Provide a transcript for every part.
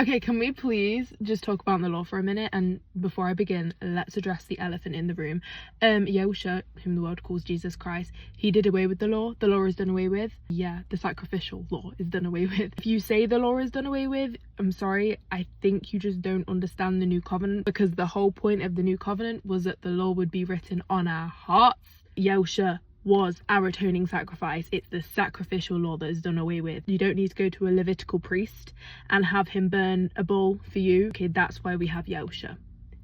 Okay, can we please just talk about the law for a minute? And before I begin, let's address the elephant in the room. Yahuah, whom the world calls Jesus Christ, he did away with the law. The law is done away with. Yeah, the sacrificial law is done away with. If you say the law is done away with, I'm sorry, I think you just don't understand the new covenant, because the whole point of the new covenant was that the law would be written on our hearts. Yahuah was our atoning sacrifice. It's the sacrificial law that is done away with. You don't need to go to a Levitical priest and have him burn a bull for you. Okay, that's why we have Yahuah.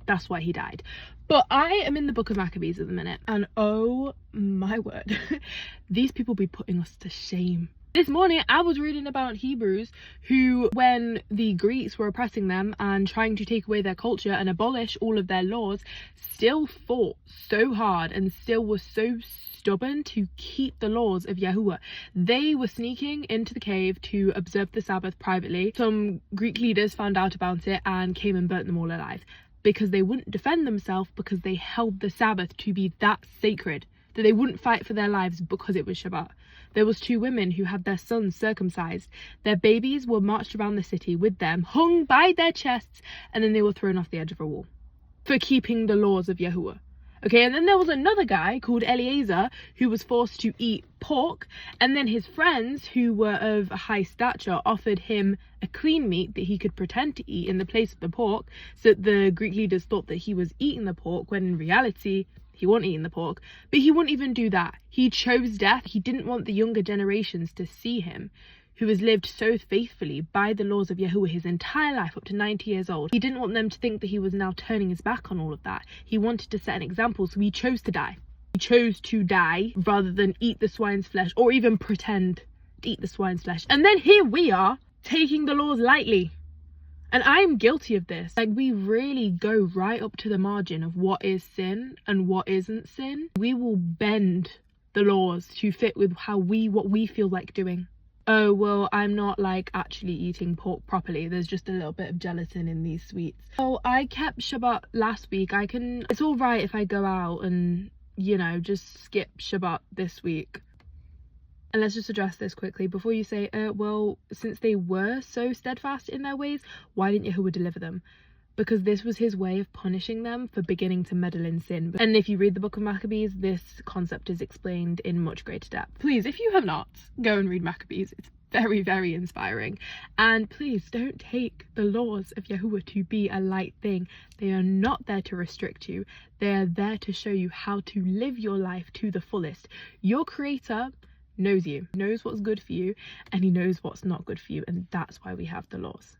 That's why he died. But I am in the book of Maccabees at the minute, and oh my word, these people be putting us to shame. This morning I was reading about Hebrews who, when the Greeks were oppressing them and trying to take away their culture and abolish all of their laws, still fought so hard and still was so stubborn to keep the laws of Yahuah. They were sneaking into the cave to observe the Sabbath privately. Some Greek leaders found out about it and came and burnt them all alive, because they wouldn't defend themselves, because they held the Sabbath to be that sacred that they wouldn't fight for their lives because it was Shabbat. There was 2 women who had their sons circumcised. Their babies were marched around the city with them, hung by their chests, and then they were thrown off the edge of a wall for keeping the laws of Yahuah. Okay, and then there was another guy called Eliezer who was forced to eat pork, and then his friends, who were of a high stature, offered him a clean meat that he could pretend to eat in the place of the pork, so that the Greek leaders thought that he was eating the pork, when in reality he wasn't eating the pork. But he wouldn't even do that. He chose death. He didn't want the younger generations to see him, who has lived so faithfully by the laws of Yahuah his entire life, up to 90 years old. He didn't want them to think that he was now turning his back on all of that. He wanted to set an example, so he chose to die. He chose to die rather than eat the swine's flesh, or even pretend to eat the swine's flesh. And then here we are, taking the laws lightly. And I'm guilty of this. Like, we really go right up to the margin of what is sin and what isn't sin. We will bend the laws to fit with what we feel like doing. Oh, well, I'm not like actually eating pork properly. There's just a little bit of gelatin in these sweets. Oh, I kept Shabbat last week. It's all right if I go out and, you know, just skip Shabbat this week. And let's just address this quickly before you say, well, since they were so steadfast in their ways, why didn't Yahuah deliver them? Because this was his way of punishing them for beginning to meddle in sin. And if you read the book of Maccabees, this concept is explained in much greater depth. Please, if you have not, go and read Maccabees. It's very, very inspiring. And please don't take the laws of Yahuah to be a light thing. They are not there to restrict you. They are there to show you how to live your life to the fullest. Your creator knows you, knows what's good for you, and he knows what's not good for you. And that's why we have the laws.